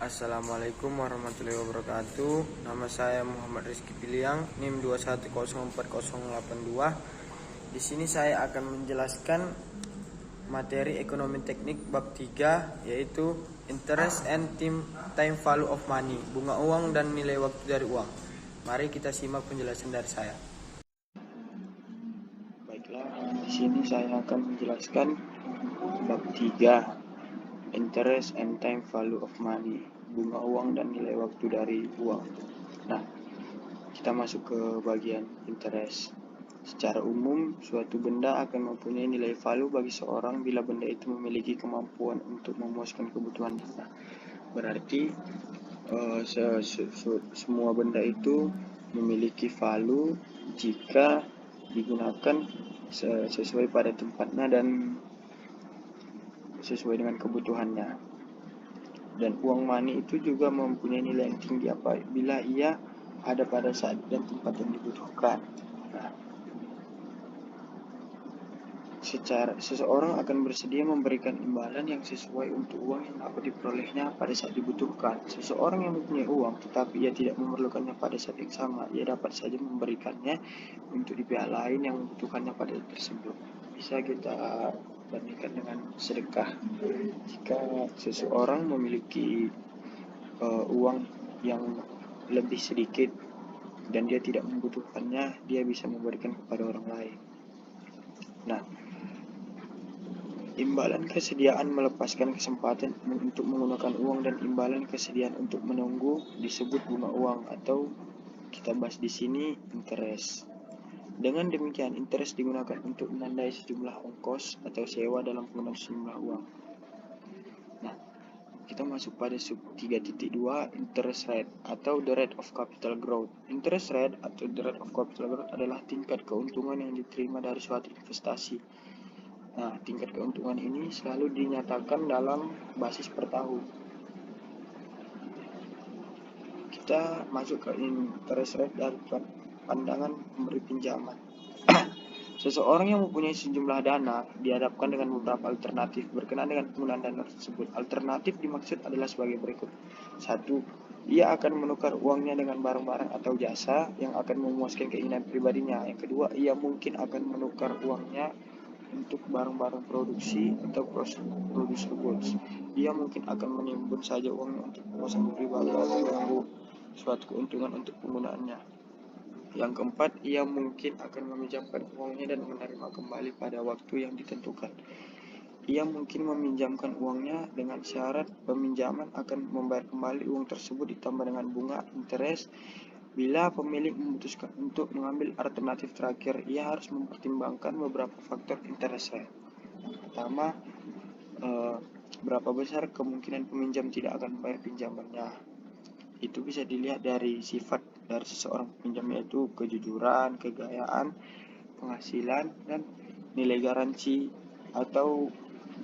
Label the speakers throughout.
Speaker 1: Assalamualaikum warahmatullahi wabarakatuh. Nama saya Muhammad Rizky Piliang, NIM 2104082. Di sini saya akan menjelaskan materi ekonomi teknik bab 3, yaitu interest and time value of money, bunga uang dan nilai waktu dari uang. Mari kita simak penjelasan dari saya. Baiklah, di sini saya akan menjelaskan bab 3, interest and time value of money, bunga uang dan nilai waktu dari uang. Nah, kita masuk ke bagian interest. Secara umum, suatu benda akan mempunyai nilai value bagi seorang bila benda itu memiliki kemampuan untuk memuaskan kebutuhannya. Nah, berarti semua benda itu memiliki value jika digunakan sesuai pada tempatnya dan sesuai dengan kebutuhannya. Dan uang money itu juga mempunyai nilai yang tinggi apabila ia ada pada saat dan tempat yang dibutuhkan. Nah, seseorang akan bersedia memberikan imbalan yang sesuai untuk uang yang dapat diperolehnya pada saat dibutuhkan. Seseorang yang mempunyai uang tetapi ia tidak memerlukannya pada saat yang sama, ia dapat saja memberikannya untuk di pihak lain yang membutuhkannya pada saat tersebut. Bisa kita bandingkan dengan sedekah. Jika seseorang memiliki uang yang lebih sedikit dan dia tidak membutuhkannya, dia bisa memberikan kepada orang lain. Nah, imbalan kesediaan melepaskan kesempatan untuk menggunakan uang dan imbalan kesediaan untuk menunggu disebut bunga uang atau kita bahas di sini interest. Dengan demikian, interest digunakan untuk menandai sejumlah ongkos atau sewa dalam penggunaan sejumlah uang. Nah, kita masuk pada sub 3.2, interest rate atau the rate of capital growth. Interest rate atau the rate of capital growth adalah tingkat keuntungan yang diterima dari suatu investasi. Nah, tingkat keuntungan ini selalu dinyatakan dalam basis per tahun. Kita masuk ke interest rate dari pandangan pemberi pinjaman. Seseorang yang mempunyai sejumlah dana dihadapkan dengan beberapa alternatif berkenaan dengan penggunaan dana tersebut. Alternatif dimaksud adalah sebagai berikut. 1. Ia akan menukar uangnya dengan barang-barang atau jasa yang akan memuaskan keinginan pribadinya. Yang kedua, ia mungkin akan menukar uangnya untuk barang-barang produksi atau producer goods. Ia mungkin akan menimbun saja uangnya untuk kepuasan pribadi atau menunggu suatu keuntungan untuk penggunaannya. Yang keempat, ia mungkin akan meminjamkan uangnya dan menerima kembali pada waktu yang ditentukan. Ia mungkin meminjamkan uangnya dengan syarat peminjaman akan membayar kembali uang tersebut ditambah dengan bunga interest. Bila pemilik memutuskan untuk mengambil alternatif terakhir, ia harus mempertimbangkan beberapa faktor interest rate. Pertama, berapa besar kemungkinan peminjam tidak akan membayar pinjamannya. Itu bisa dilihat dari sifat dari seseorang peminjam, yaitu kejujuran, kegayaan, penghasilan, dan nilai garansi atau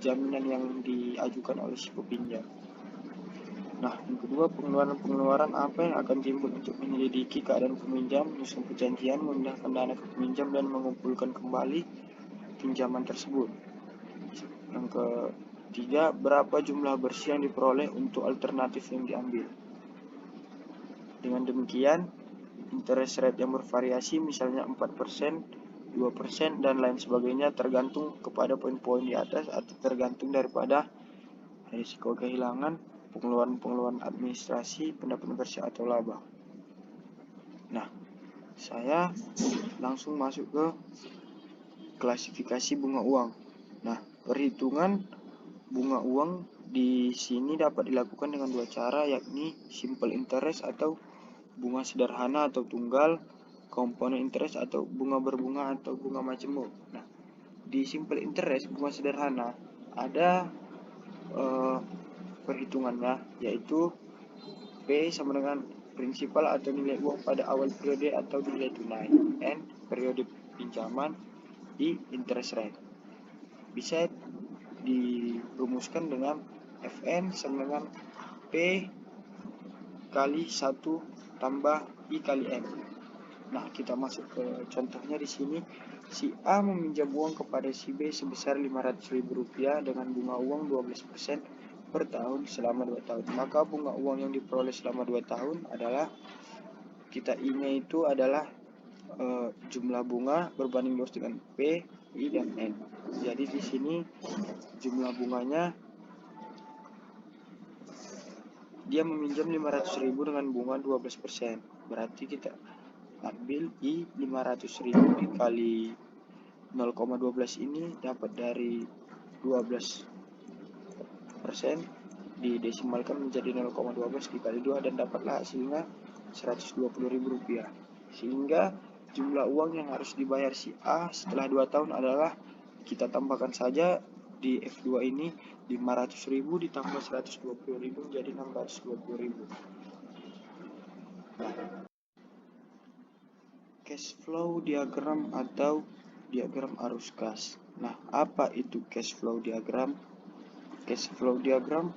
Speaker 1: jaminan yang diajukan oleh si peminjam. Nah, yang kedua, pengeluaran apa yang akan timbul untuk menyelidiki keadaan peminjam, menyusun perjanjian, memindahkan dana ke peminjam, dan mengumpulkan kembali pinjaman tersebut. Yang ketiga, berapa jumlah bersih yang diperoleh untuk alternatif yang diambil. Dengan demikian, interest rate yang bervariasi, misalnya 4%, 2%, dan lain sebagainya, tergantung kepada poin-poin di atas atau tergantung daripada risiko kehilangan, pengeluaran administrasi, pendapatan bersih atau laba. Nah, saya langsung masuk ke klasifikasi bunga uang. Nah, perhitungan bunga uang di sini dapat dilakukan dengan dua cara, yakni simple interest atau bunga sederhana atau tunggal, compound interest atau bunga berbunga atau bunga majemuk. Nah, di simple interest, bunga sederhana, ada perhitungannya, yaitu P sama dengan prinsipal atau nilai uang pada awal periode atau nilai tunai, N periode pinjaman, I interest rate. Bisa dirumuskan dengan Fn sama dengan P kali 1 tambah I kali N. Nah, kita masuk ke contohnya di sini. Si A meminjam uang kepada si B sebesar Rp500.000 dengan bunga uang 12%. per tahun selama 2 tahun. Maka bunga uang yang diperoleh selama 2 tahun adalah kita I-nya itu adalah jumlah bunga berbanding lurus dengan P, I, dan N. Jadi di sini jumlah bunganya dia meminjam 500.000 dengan bunga 12%. Berarti kita ambil I 500.000 dikali 0,12 ini dapat dari 12% didesimalkan menjadi 0,12 dikali 2 dan dapatlah hasilnya Rp120.000. Sehingga jumlah uang yang harus dibayar si A setelah 2 tahun adalah, kita tambahkan saja di F2 ini 500.000 ditambah 120.000 menjadi 620.000. Cash flow diagram atau diagram arus kas. Nah, apa itu cash flow diagram? Cash flow diagram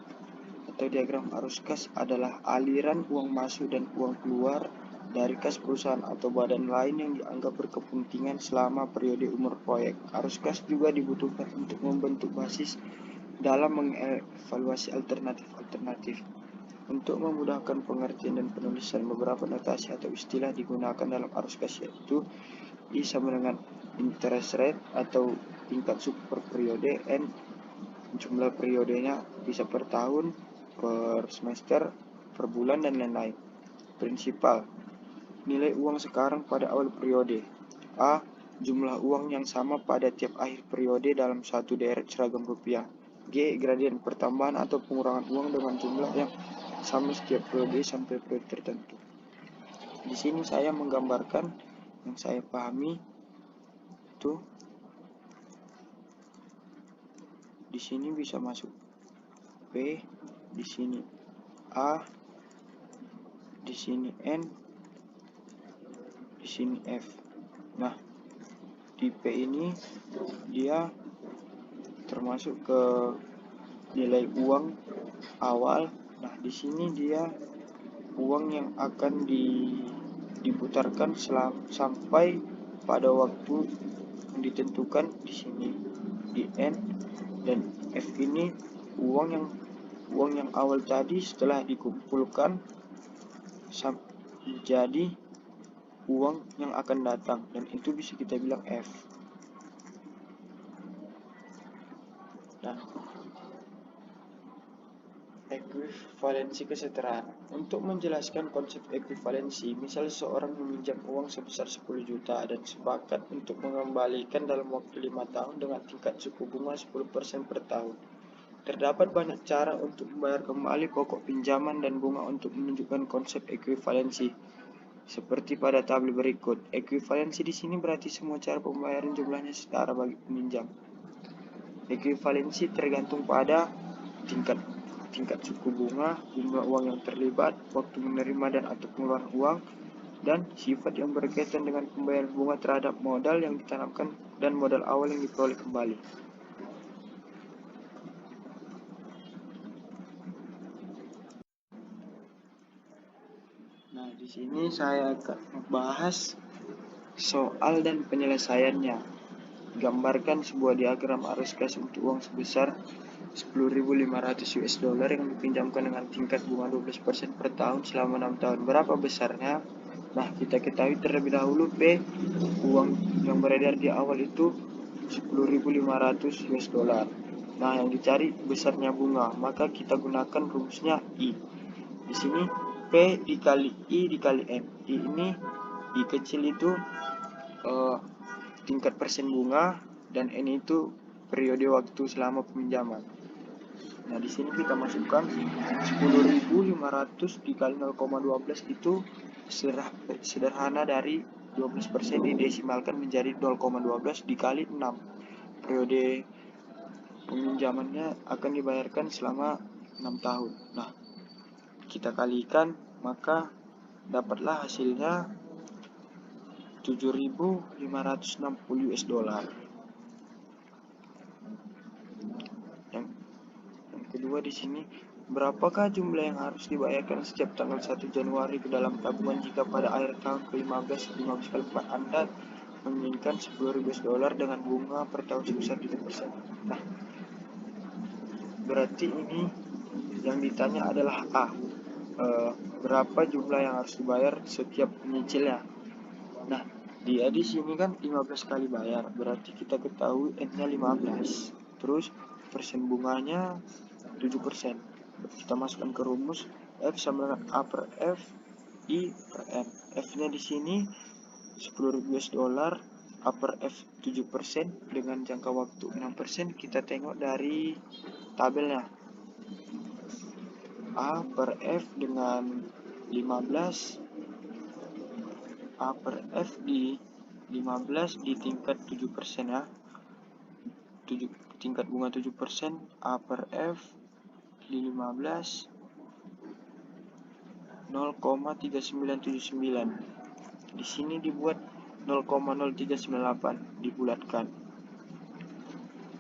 Speaker 1: atau diagram arus kas adalah aliran uang masuk dan uang keluar dari kas perusahaan atau badan lain yang dianggap berkepentingan selama periode umur proyek. Arus kas juga dibutuhkan untuk membentuk basis dalam mengevaluasi alternatif-alternatif. Untuk memudahkan pengertian dan penulisan, beberapa notasi atau istilah digunakan dalam arus kas, yaitu I sama dengan interest rate atau tingkat suku per periode, N jumlah periodenya bisa per tahun, per semester, per bulan, dan lain-lain. Prinsipal, nilai uang sekarang pada awal periode. A, jumlah uang yang sama pada tiap akhir periode dalam satu deret seragam rupiah. G, gradien pertambahan atau pengurangan uang dengan jumlah yang sama setiap periode sampai periode tertentu. Di sini saya menggambarkan yang saya pahami itu. Di sini bisa masuk P, di sini A, di sini N, di sini F. Nah, di P ini dia termasuk ke nilai uang awal. Nah, di sini dia uang yang akan diputarkan sampai pada waktu yang ditentukan di sini di N, dan F ini uang yang awal tadi setelah dikumpulkan menjadi uang yang akan datang, dan itu bisa kita bilang F. Nah, ekuivalensi kesetaraan. Untuk menjelaskan konsep ekuivalensi, misal seorang meminjam uang sebesar 10 juta dan sepakat untuk mengembalikan dalam waktu 5 tahun dengan tingkat suku bunga 10% per tahun. Terdapat banyak cara untuk membayar kembali pokok pinjaman dan bunga. Untuk menunjukkan konsep ekuivalensi, seperti pada tabel berikut. Ekuivalensi di sini berarti semua cara pembayaran jumlahnya setara bagi peminjam. Ekuivalensi tergantung pada tingkat suku bunga, jumlah uang yang terlibat, waktu menerima dan atau pengeluaran uang, dan sifat yang berkaitan dengan pembayaran bunga terhadap modal yang ditanamkan dan modal awal yang diperoleh kembali. Nah, di sini saya akan membahas soal dan penyelesaiannya. Gambarkan sebuah diagram arus kas untuk uang sebesar 10.500 US dollar yang dipinjamkan dengan tingkat bunga 12% per tahun selama 6 tahun. Berapa besarnya? Nah, kita ketahui terlebih dahulu P, uang yang beredar di awal itu 10.500 US dollar. Nah, yang dicari besarnya bunga, maka kita gunakan rumusnya I. Di sini P dikali I dikali N. I ini I kecil itu tingkat persen bunga, dan N itu periode waktu selama peminjaman. Nah, di sini kita masukkan 10.500 dikali 0,12 itu sederhana dari 12% didesimalkan menjadi 0,12 dikali 6. Periode peminjamannya akan dibayarkan selama 6 tahun. Nah, kita kalikan, maka dapatlah hasilnya 7.560 US dollar. Yang kedua di sini, berapakah jumlah yang harus dibayarkan setiap tanggal 1 Januari ke dalam tabungan jika pada akhir tahun ke-15 kali 4 Anda menginginkan 10.000 US dollar dengan bunga per tahun sebesar 7%. Nah, berarti ini Yang ditanya adalah A, berapa jumlah yang harus dibayar setiap penyicilnya. Nah, dia di sini kan 15 kali bayar, berarti kita ketahui N-nya 15. Terus persen bunganya 7%. Kita masukkan ke rumus, F sama dengan A per F I per N. F-nya di sini 10.000 US dollar, A per F 7% dengan jangka waktu 6%. Kita tengok dari tabelnya. A per F dengan 15, A per F di 15 di tingkat 7% ya. Tingkat bunga 7%, A per F di 15 0,3979. Di sini dibuat 0,0398 dibulatkan.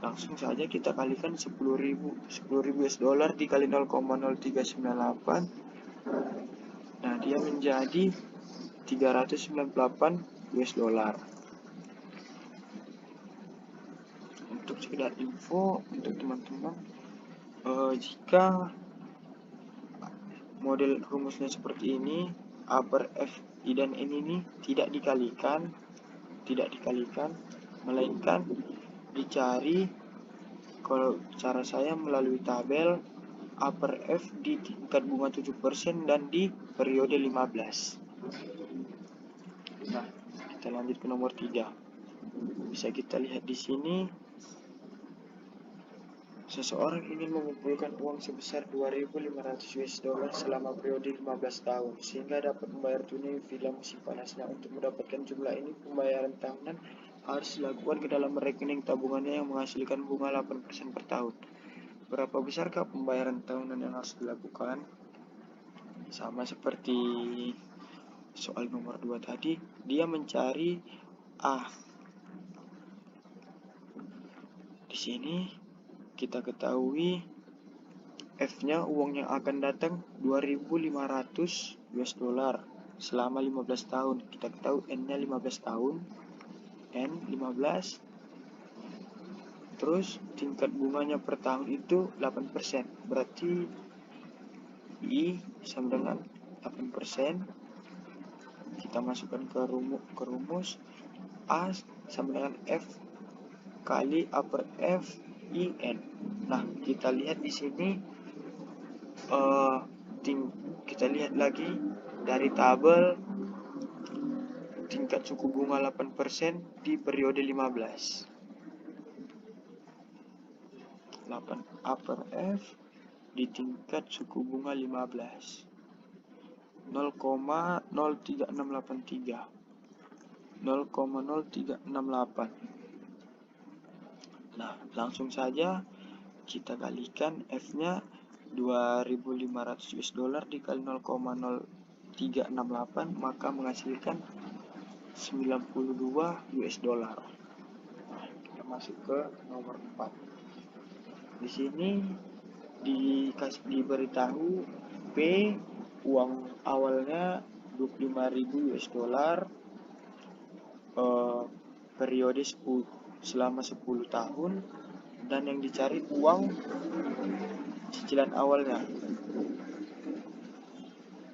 Speaker 1: Langsung saja kita kalikan 10.000 US dollar dikali 0,0398. Nah, dia menjadi 398 US dollar. Untuk sekedar info untuk teman-teman, jika model rumusnya seperti ini, A per F I dan N ini tidak dikalikan, melainkan dicari. Kalau cara saya melalui tabel A per F di tingkat bunga 7% dan di periode 15. Nah, kita lanjut ke nomor 3. Bisa kita lihat di sini, seseorang ingin mengumpulkan uang sebesar 2.500 US dollar selama periode 15 tahun, sehingga dapat membayar tunai villa musim panasnya. Untuk mendapatkan jumlah ini, pembayaran tahunan harus dilakukan ke dalam rekening tabungannya yang menghasilkan bunga 8% per tahun. Berapa besarkah pembayaran tahunan yang harus dilakukan? Sama seperti soal nomor 2 tadi, dia mencari A. Di sini kita ketahui F-nya uang yang akan datang 2.500 US dollar selama 15 tahun. Kita ketahui N-nya 15 tahun. N 15. Terus tingkat bunganya per tahun itu 8%. Berarti I sama dengan 8%. Kita masukkan ke rumus A sama dengan F kali A per F I N. Nah, kita lihat di sini, kita lihat lagi dari tabel tingkat suku bunga 8% di periode 15. 8 A per F di tingkat suku bunga 15. 0,03683. 0,0368. Nah, langsung saja kita kalikan F-nya 2.500 US dollar dikali 0,0368, maka menghasilkan 92 US dollar. Nah, kita masuk ke nomor 4. Di sini diberitahu P uang awalnya 25.000 US dollar, periode selama 10 tahun, dan yang dicari uang cicilan awalnya.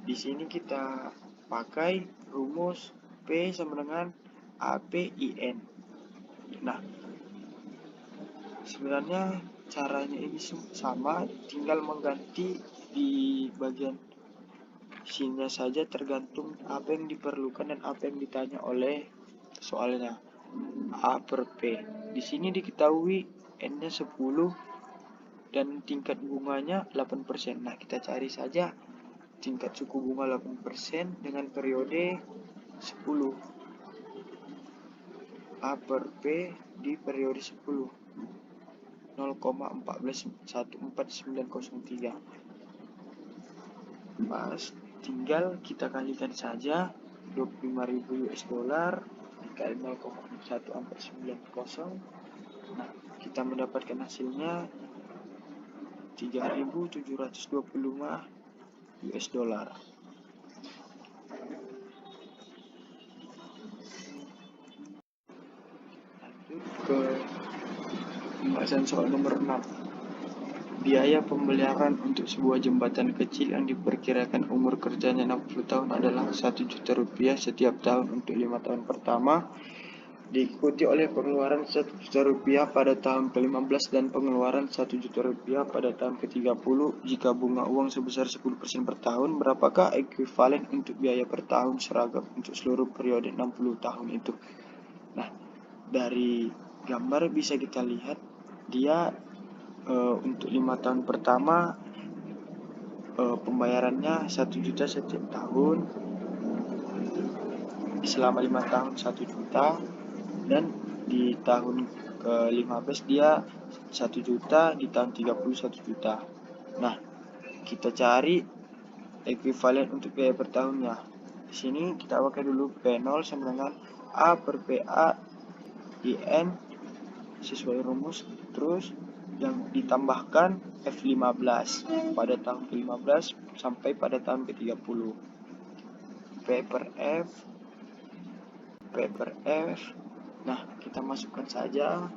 Speaker 1: Di sini kita pakai rumus P sama dengan APIN. Nah, sebenarnya caranya ini sama, tinggal mengganti di bagian sini saja, tergantung apa yang diperlukan dan apa yang ditanya oleh soalnya. A per P. Di sini diketahui N-nya 10 dan tingkat bunganya 8%. Nah, kita cari saja tingkat suku bunga 8% dengan periode 10. A per P di periode 10. 0,141403. Pas, tinggal kita kalikan saja 25.000 US dollar dikali 0,1490. Nah, kita mendapatkan hasilnya 3.725 US dollar. Lanjut ke pembahasan soal nomor 6. Biaya pemeliharaan untuk sebuah jembatan kecil yang diperkirakan umur kerjanya 60 tahun adalah Rp1 juta setiap tahun untuk 5 tahun pertama, diikuti oleh pengeluaran Rp1 juta pada tahun ke-15 dan pengeluaran Rp1 juta pada tahun ke-30. Jika bunga uang sebesar 10% per tahun, berapakah ekuivalen untuk biaya per tahun seragam untuk seluruh periode 60 tahun itu? Nah, dari gambar bisa kita lihat dia untuk 5 tahun pertama pembayarannya 1 juta setiap tahun, selama 5 tahun 1 juta, dan di tahun ke-15 dia 1 juta, di tahun 30 1 juta. Nah, kita cari ekuivalen untuk biaya per tahunnya. Di sini kita pakai dulu P0 sama dengan A per PA IN sesuai rumus, terus yang ditambahkan F15 pada tahun ke-15 sampai pada tahun ke-30. P per F. Nah, kita masukkan saja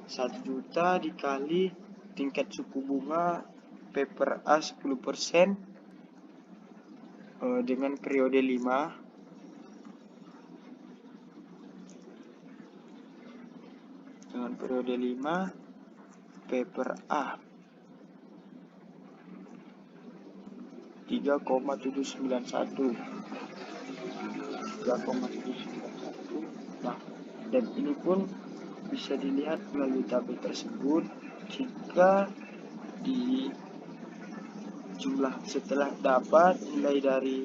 Speaker 1: 1 juta dikali tingkat suku bunga P per A 10% dengan periode 5. Dengan periode 5 P per A 3,791. Nah, dan ini pun bisa dilihat melalui tabel tersebut. Jika di jumlah setelah dapat nilai dari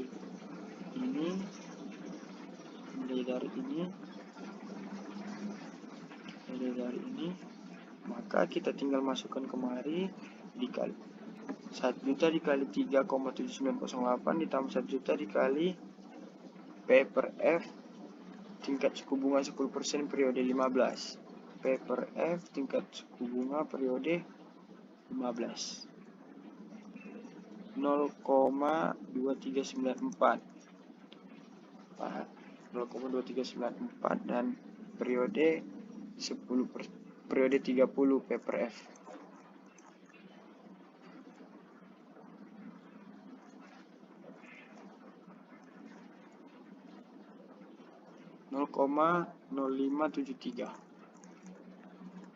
Speaker 1: ini, maka kita tinggal masukkan kemari, dikali 1 juta dikali 3,7908 ditambah 1 juta dikali P per F tingkat suku bunga 10% periode 15. P per F tingkat suku bunga periode 15. 0,2394 dan periode 30 P per F.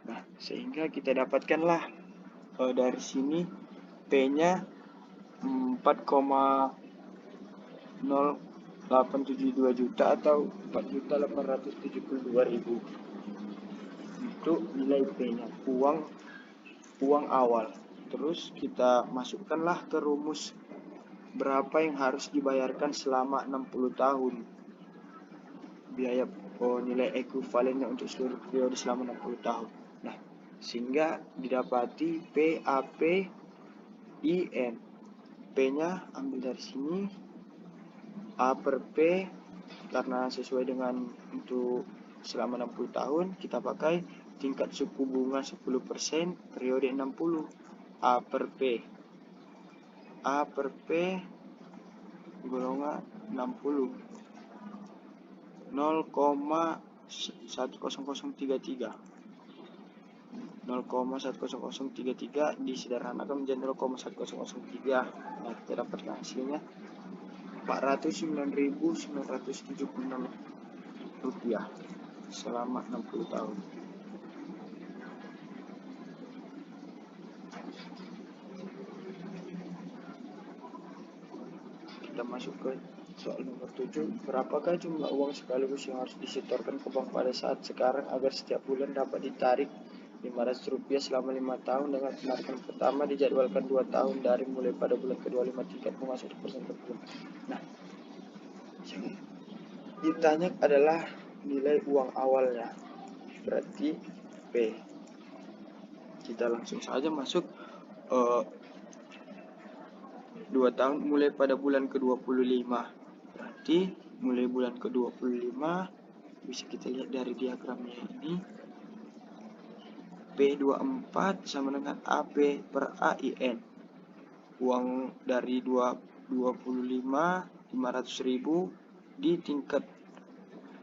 Speaker 1: Nah, sehingga kita dapatkanlah dari sini P-nya 4,0872 juta atau 4.872.000. Itu nilai P-nya, uang awal. Terus kita masukkanlah ke rumus berapa yang harus dibayarkan selama 60 tahun. Biaya nilai ekuivalennya untuk seluruh periode selama 60 tahun. Nah, sehingga didapati PAP IN. P-nya ambil dari sini, A per P karena sesuai dengan untuk selama 60 tahun kita pakai tingkat suku bunga 10% periode 60. A per P golongan 60 0,10033 disederhanakan menjadi 0,1003. Nah, kita dapatkan hasilnya Rp409.976 selama 60 tahun. Kita masuk ke soal nomor 7. Berapakah jumlah uang sekaligus yang harus disetorkan ke bank pada saat sekarang agar setiap bulan dapat ditarik Rp500 selama 5 tahun dengan penarikan pertama dijadwalkan 2 tahun dari mulai pada bulan ke-25 tingkat bunga 1% per bulan. Nah, yang ditanya adalah nilai uang awalnya, berarti P. Kita langsung saja masuk 2 tahun mulai pada bulan ke-25. Berarti mulai bulan ke-25 bisa kita lihat dari diagramnya ini, P24 sama dengan AP per AIN. Uang dari 500.000 di tingkat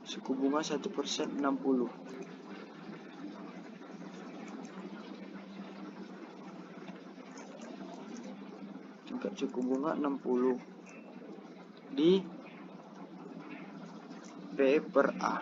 Speaker 1: suku bunga 1% 60. tingkat suku bunga 60 di P per A.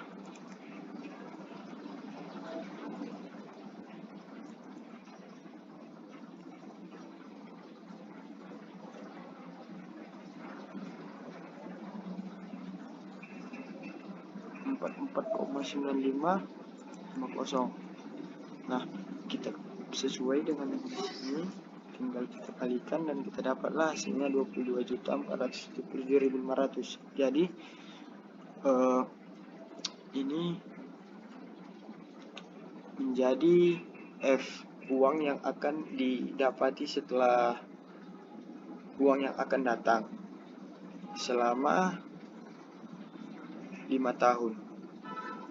Speaker 1: Empat 95,50. Nah, kita sesuai dengan yang di sini, tinggal kita kalikan dan kita dapatlah hasilnya 22.477.500. Jadi ini menjadi F, uang yang akan didapati setelah uang yang akan datang selama 5 tahun.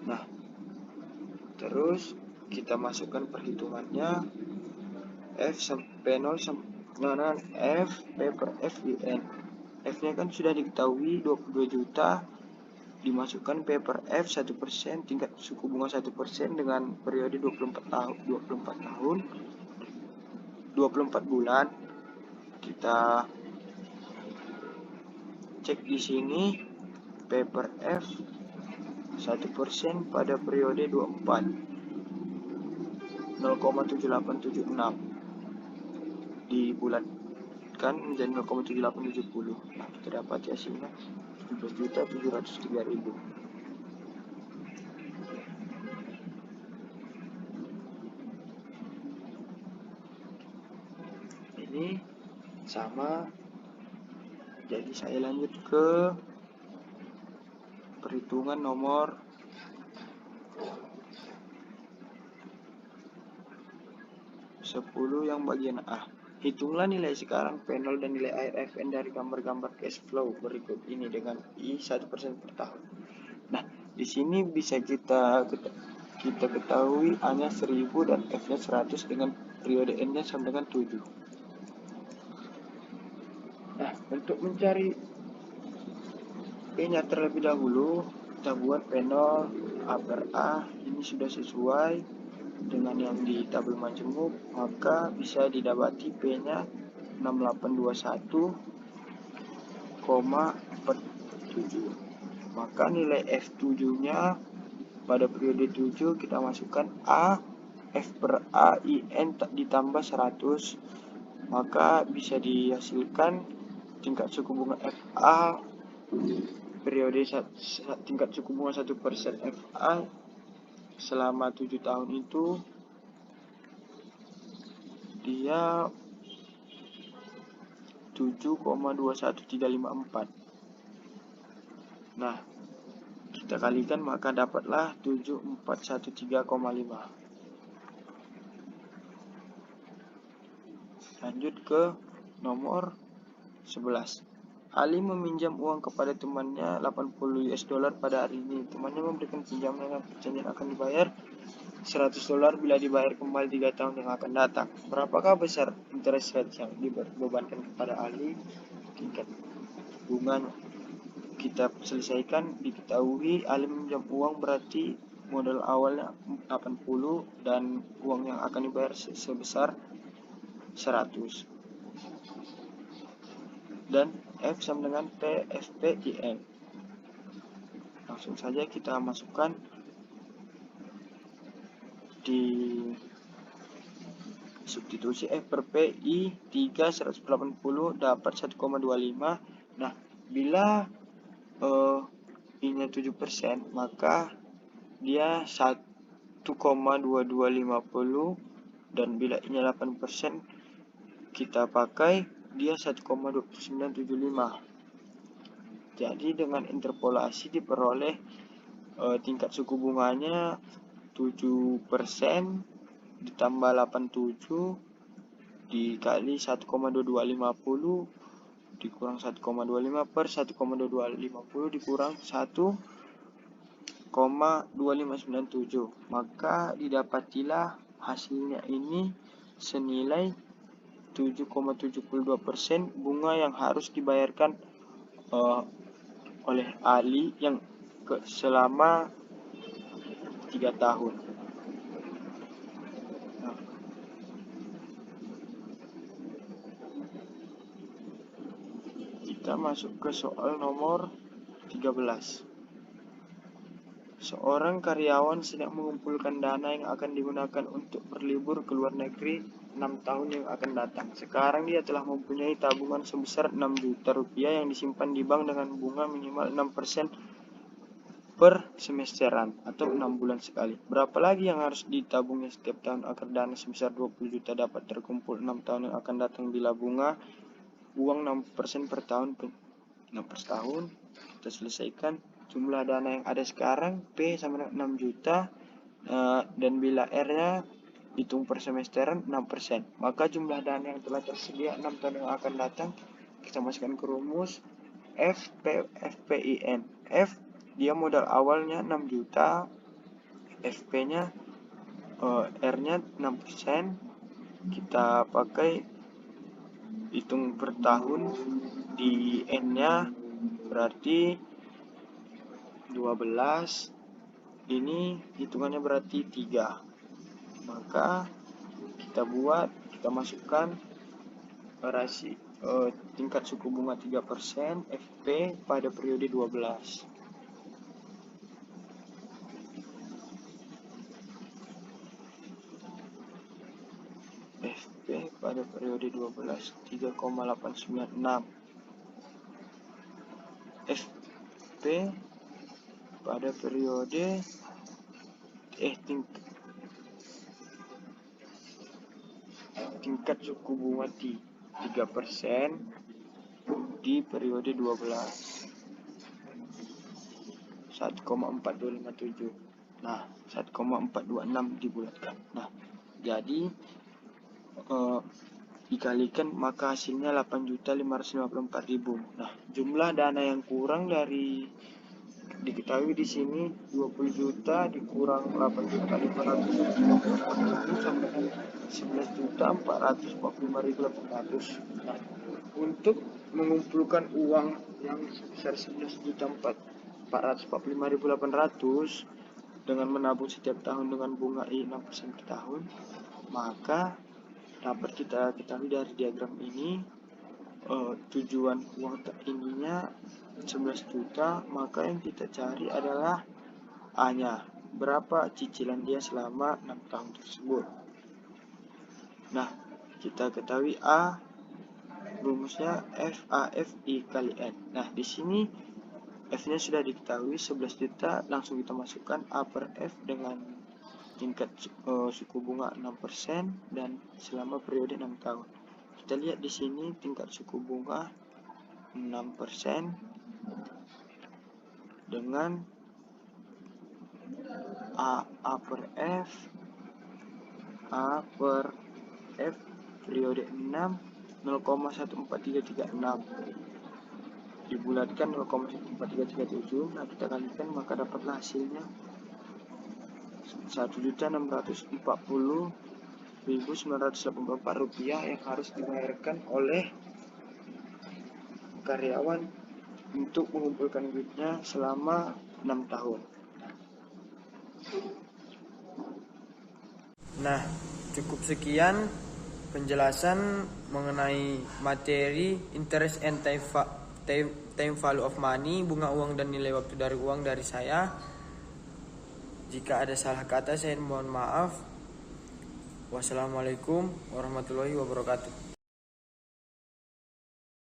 Speaker 1: Nah, terus kita masukkan perhitungannya F sampai 0 sampai F P per F IN. F nya kan sudah diketahui 22 juta, dimasukkan P per F 1%, tingkat suku bunga 1% dengan periode 24 bulan. Kita cek di sini P per F 1% pada periode 24, 0,7876 dibulatkan menjadi 0,7870. Nah, kita dapat hasilnya 17.703.000. Ini sama. Jadi saya lanjut ke perhitungan nomor 10 yang bagian A. Hitunglah nilai sekarang P0 dan nilai ARFN dari gambar-gambar cash flow berikut ini dengan I 1% per tahun. Nah, di sini bisa kita ketahui A-nya 1000 dan F-nya 100 dengan periode N-nya sama dengan 7. Nah, untuk mencari P-nya terlebih dahulu, kita buat P0 A per A. Ini sudah sesuai dengan yang di tabel majemuk, maka bisa didapati P-nya 6821,47. Maka nilai F7-nya pada periode 7 kita masukkan A, F per A IN ditambah 100, maka bisa dihasilkan tingkat suku bunga FA periode tingkat suku bunga 1% FA selama 7 tahun itu dia 7,21354. Nah, kita kalikan maka dapatlah 7413,5. Lanjut ke nomor 11. Ali meminjam uang kepada temannya 80 US dollar pada hari ini. Temannya memberikan pinjaman dengan perjanjian akan dibayar $100 bila dibayar kembali 3 tahun yang akan datang. Berapakah besar interest rate yang dibebankan kepada Ali? Tingkat bunganya. Kita selesaikan, diketahui Ali meminjam uang berarti modal awalnya 80 dan uang yang akan dibayar sebesar 100. Dan F sama dengan P FP IN. Langsung saja kita masukkan di substitusi F per P I 3 180 dapat 1,25. Nah, bila I nya 7%, maka dia 1,2250, dan bila I nya 8% kita pakai dia 1,2975. Jadi dengan interpolasi diperoleh tingkat suku bunganya 7% ditambah 87 dikali 1,2250 dikurang 1,25 per 1,2250 dikurang 1,2597, maka didapatilah hasilnya ini senilai 7,72% bunga yang harus dibayarkan oleh Ali yang selama 3 tahun. Nah, kita masuk ke soal nomor 13. Seorang karyawan sedang mengumpulkan dana yang akan digunakan untuk berlibur ke luar negeri 6 tahun yang akan datang. Sekarang dia telah mempunyai tabungan sebesar 6 juta rupiah yang disimpan di bank dengan bunga minimal 6% per semesteran atau 6 bulan sekali. Berapa lagi yang harus ditabungnya setiap tahun agar dana sebesar 20 juta dapat terkumpul 6 tahun yang akan datang bila bunga uang 6% per tahun 6 per tahun. Kita selesaikan. Jumlah dana yang ada sekarang P sama dengan 6 juta dan bila R-nya hitung per semesteran 6%. Maka jumlah dana yang telah tersedia 6 tahun yang akan datang kita masukkan ke rumus FPIN. F dia modal awalnya 6 juta, FP-nya R-nya 6%. Kita pakai hitung per tahun, di N-nya berarti 12, ini hitungannya berarti 3. Maka kita masukkan tingkat suku bunga 3% FP pada periode 12. FP pada periode 12 3,896. FP pada periode tingkat suku bunga 3% di periode 12 1,4257. Nah, 1,426 dibulatkan. Nah, jadi dikalikan maka hasilnya 8.554.000. Nah, jumlah dana yang kurang dari diketahui di sini 20 juta dikurang 8.554.000 sama dengan 11.445.800. Nah, untuk mengumpulkan uang yang sebesar 11.445.800 dengan menabung setiap tahun dengan bunga I 6% per tahun, maka dapat kita ketahui dari diagram ini tujuan uang ininya 11 juta, maka yang kita cari adalah A-nya, berapa cicilan dia selama 6 tahun tersebut. Nah, kita ketahui A rumusnya FAFI kali N. Nah, di sini F-nya sudah diketahui 11 juta, langsung kita masukkan A per F dengan tingkat suku bunga 6% dan selama periode 6 tahun. Kita lihat di sini tingkat suku bunga 6% dengan A per F periode 6 0,14336 dibulatkan 0,14337. Nah, kita kalikan maka dapatlah hasilnya 1.640.984 rupiah yang harus dibayarkan oleh karyawan untuk mengumpulkan duitnya selama 6 tahun. Nah, cukup sekian penjelasan mengenai materi interest and time value of money, bunga uang dan nilai waktu dari uang dari saya. Jika ada salah kata saya mohon maaf. Wassalamualaikum warahmatullahi wabarakatuh.